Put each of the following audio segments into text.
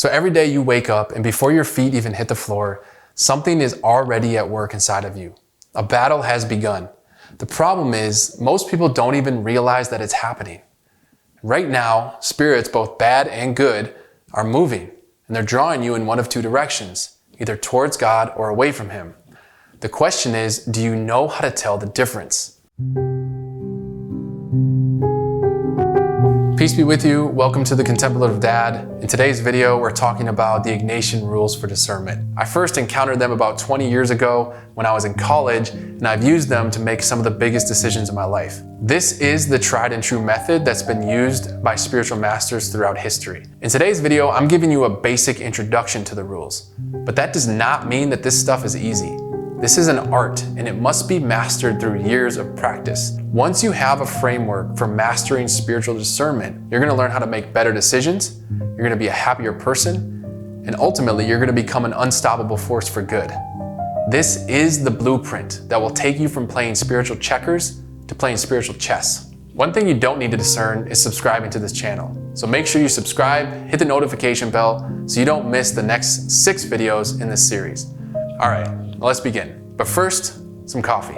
So every day you wake up and before your feet even hit the floor, something is already at work inside of you. A battle has begun. The problem is most people don't even realize that it's happening. Right now, spirits, both bad and good, are moving and they're drawing you in one of two directions, either towards God or away from Him. The question is, do you know how to tell the difference? Peace be with you. Welcome to the Contemplative Dad. In today's video, we're talking about the Ignatian Rules for discernment. I first encountered them about 20 years ago when I was in college, and I've used them to make some of the biggest decisions in my life. This is the tried and true method that's been used by spiritual masters throughout history. In today's video, I'm giving you a basic introduction to the rules, but that does not mean that this stuff is easy. This is an art, and it must be mastered through years of practice. Once you have a framework for mastering spiritual discernment, you're going to learn how to make better decisions, you're going to be a happier person, and ultimately you're going to become an unstoppable force for good. This is the blueprint that will take you from playing spiritual checkers to playing spiritual chess. One thing you don't need to discern is subscribing to this channel. So make sure you subscribe, hit the notification bell so you don't miss the next 6 videos in this series. All right. Let's begin. But first, some coffee.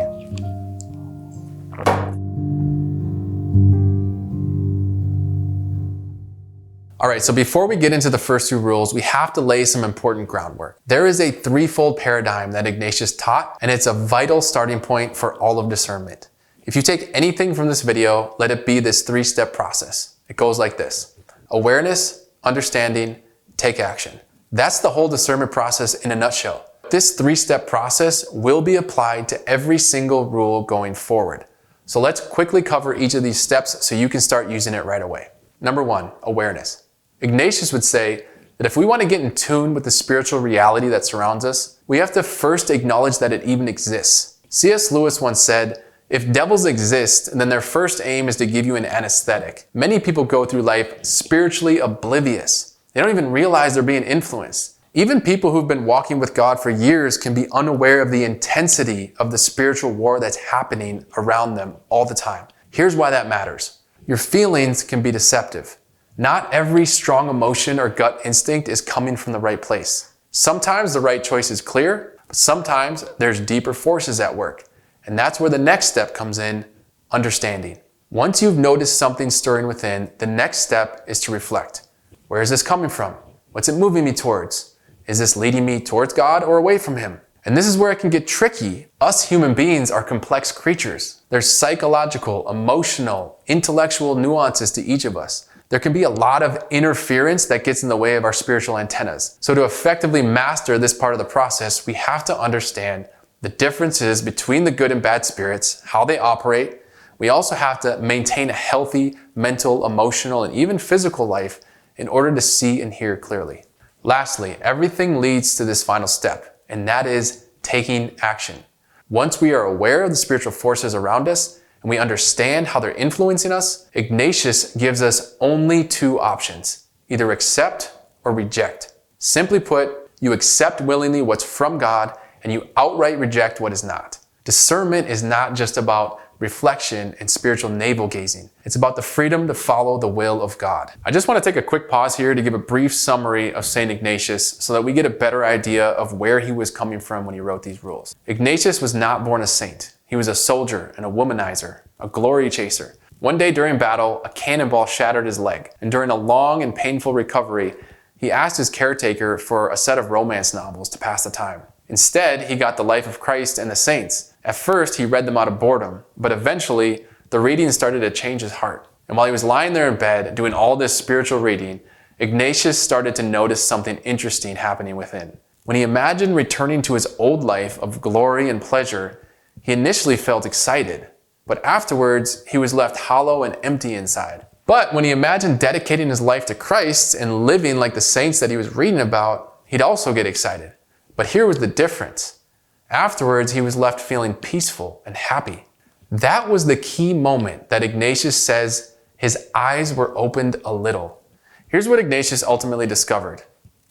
All right, so before we get into the first 2 rules, we have to lay some important groundwork. There is a threefold paradigm that Ignatius taught, and it's a vital starting point for all of discernment. If you take anything from this video, let it be this 3-step process. It goes like this: awareness, understanding, take action. That's the whole discernment process in a nutshell. This 3-step process will be applied to every single rule going forward. So let's quickly cover each of these steps so you can start using it right away. Number 1, awareness. Ignatius would say that if we want to get in tune with the spiritual reality that surrounds us, we have to first acknowledge that it even exists. C.S. Lewis once said, "If devils exist, then their first aim is to give you an anesthetic." Many people go through life spiritually oblivious. They don't even realize they're being influenced. Even people who've been walking with God for years can be unaware of the intensity of the spiritual war that's happening around them all the time. Here's why that matters. Your feelings can be deceptive. Not every strong emotion or gut instinct is coming from the right place. Sometimes the right choice is clear, but sometimes there's deeper forces at work. And that's where the next step comes in, understanding. Once you've noticed something stirring within, the next step is to reflect. Where is this coming from? What's it moving me towards? Is this leading me towards God or away from Him? And this is where it can get tricky. Us human beings are complex creatures. There's psychological, emotional, intellectual nuances to each of us. There can be a lot of interference that gets in the way of our spiritual antennas. So to effectively master this part of the process, we have to understand the differences between the good and bad spirits, how they operate. We also have to maintain a healthy mental, emotional, and even physical life in order to see and hear clearly. Lastly, everything leads to this final step, and that is taking action. Once we are aware of the spiritual forces around us and we understand how they're influencing us, Ignatius gives us only 2 options: either accept or reject. Simply put, you accept willingly what's from God and you outright reject what is not. Discernment is not just about reflection and spiritual navel-gazing. It's about the freedom to follow the will of God. I just want to take a quick pause here to give a brief summary of St. Ignatius so that we get a better idea of where he was coming from when he wrote these rules. Ignatius was not born a saint. He was a soldier and a womanizer, a glory chaser. One day during battle, a cannonball shattered his leg, and during a long and painful recovery, he asked his caretaker for a set of romance novels to pass the time. Instead, he got the Life of Christ and the Saints. At first, he read them out of boredom, but eventually, the reading started to change his heart. And while he was lying there in bed, doing all this spiritual reading, Ignatius started to notice something interesting happening within. When he imagined returning to his old life of glory and pleasure, he initially felt excited, but afterwards, he was left hollow and empty inside. But when he imagined dedicating his life to Christ and living like the saints that he was reading about, he'd also get excited. But here was the difference. Afterwards, he was left feeling peaceful and happy. That was the key moment that Ignatius says his eyes were opened a little. Here's what Ignatius ultimately discovered.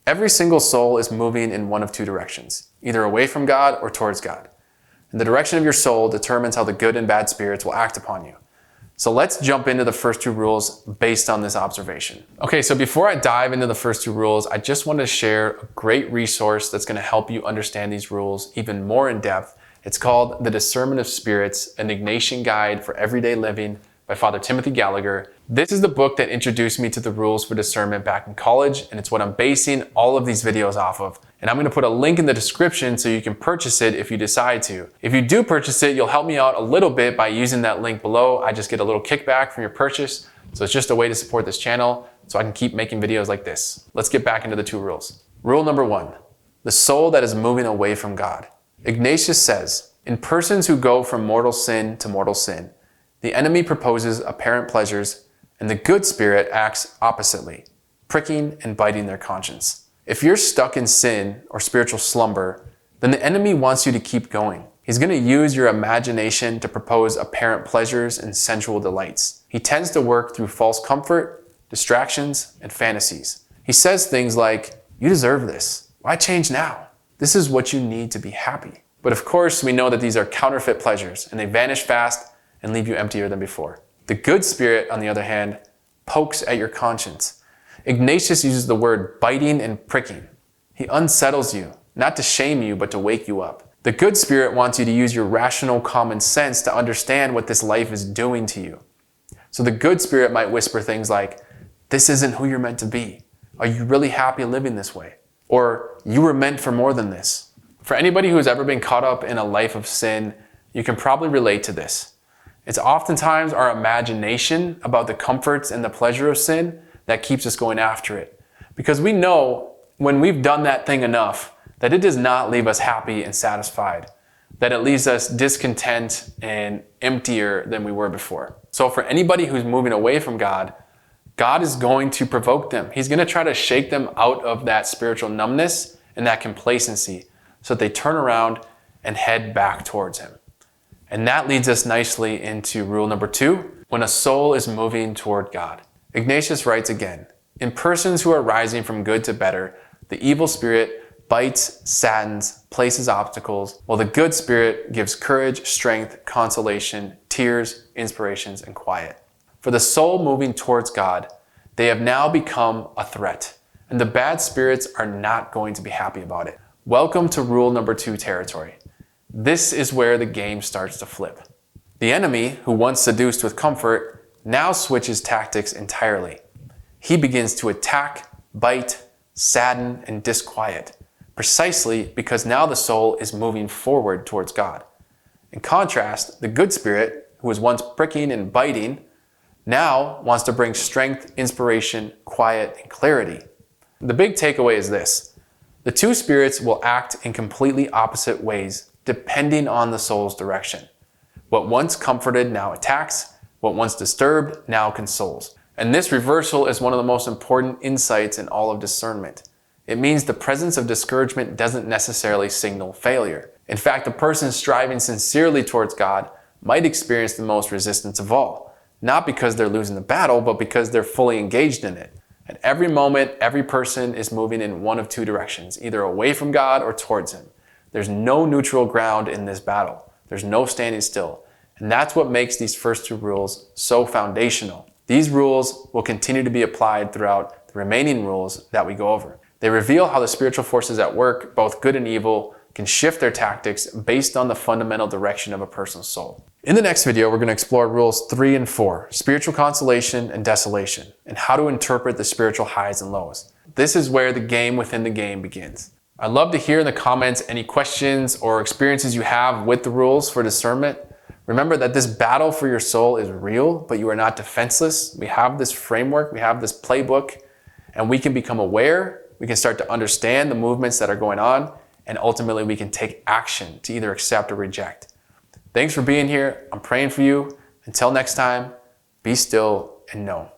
Every single soul is moving in one of 2 directions, either away from God or towards God. And the direction of your soul determines how the good and bad spirits will act upon you. So let's jump into the first two rules based on this observation. Okay, so before I dive into the first two rules, I just want to share a great resource that's going to help you understand these rules even more in depth. It's called The Discernment of Spirits, an Ignatian Guide for Everyday Living by Father Timothy Gallagher. This is the book that introduced me to the rules for discernment back in college, and it's what I'm basing all of these videos off of. And I'm going to put a link in the description so you can purchase it if you decide to. If you do purchase it, you'll help me out a little bit by using that link below. I just get a little kickback from your purchase. So it's just a way to support this channel so I can keep making videos like this. Let's get back into the two rules. Rule number 1, the soul that is moving away from God. Ignatius says, in persons who go from mortal sin to mortal sin, the enemy proposes apparent pleasures and the good spirit acts oppositely, pricking and biting their conscience. If you're stuck in sin or spiritual slumber, then the enemy wants you to keep going. He's going to use your imagination to propose apparent pleasures and sensual delights. He tends to work through false comfort, distractions, and fantasies. He says things like, you deserve this. Why change now? This is what you need to be happy. But of course, we know that these are counterfeit pleasures and they vanish fast and leave you emptier than before. The good spirit, on the other hand, pokes at your conscience. Ignatius uses the word biting and pricking. He unsettles you, not to shame you, but to wake you up. The good spirit wants you to use your rational common sense to understand what this life is doing to you. So the good spirit might whisper things like, this isn't who you're meant to be. Are you really happy living this way? Or you were meant for more than this. For anybody who has ever been caught up in a life of sin, you can probably relate to this. It's oftentimes our imagination about the comforts and the pleasure of sin that keeps us going after it. Because we know when we've done that thing enough, that it does not leave us happy and satisfied, that it leaves us discontent and emptier than we were before. So for anybody who's moving away from God, God is going to provoke them. He's going to try to shake them out of that spiritual numbness and that complacency so that they turn around and head back towards Him. And that leads us nicely into rule number 2, when a soul is moving toward God. Ignatius writes again, in persons who are rising from good to better, the evil spirit bites, saddens, places obstacles, while the good spirit gives courage, strength, consolation, tears, inspirations, and quiet. For the soul moving towards God, they have now become a threat, and the bad spirits are not going to be happy about it. Welcome to rule number 2 territory. This is where the game starts to flip. The enemy, who once seduced with comfort, now switches tactics entirely. He begins to attack, bite, sadden, and disquiet, precisely because now the soul is moving forward towards God. In contrast, the good spirit, who was once pricking and biting, now wants to bring strength, inspiration, quiet, and clarity. The big takeaway is this. The two spirits will act in completely opposite ways depending on the soul's direction. What once comforted now attacks, what once disturbed now consoles. And this reversal is one of the most important insights in all of discernment. It means the presence of discouragement doesn't necessarily signal failure. In fact, the person striving sincerely towards God might experience the most resistance of all, not because they're losing the battle, but because they're fully engaged in it. At every moment, every person is moving in one of two directions, either away from God or towards Him. There's no neutral ground in this battle. There's no standing still. And that's what makes these first two rules so foundational. These rules will continue to be applied throughout the remaining rules that we go over. They reveal how the spiritual forces at work, both good and evil, can shift their tactics based on the fundamental direction of a person's soul. In the next video, we're going to explore rules 3 and 4, spiritual consolation and desolation, and how to interpret the spiritual highs and lows. This is where the game within the game begins. I'd love to hear in the comments any questions or experiences you have with the rules for discernment. Remember that this battle for your soul is real, but you are not defenseless. We have this framework, we have this playbook, and we can become aware, we can start to understand the movements that are going on, and ultimately we can take action to either accept or reject. Thanks for being here. I'm praying for you. Until next time, be still and know.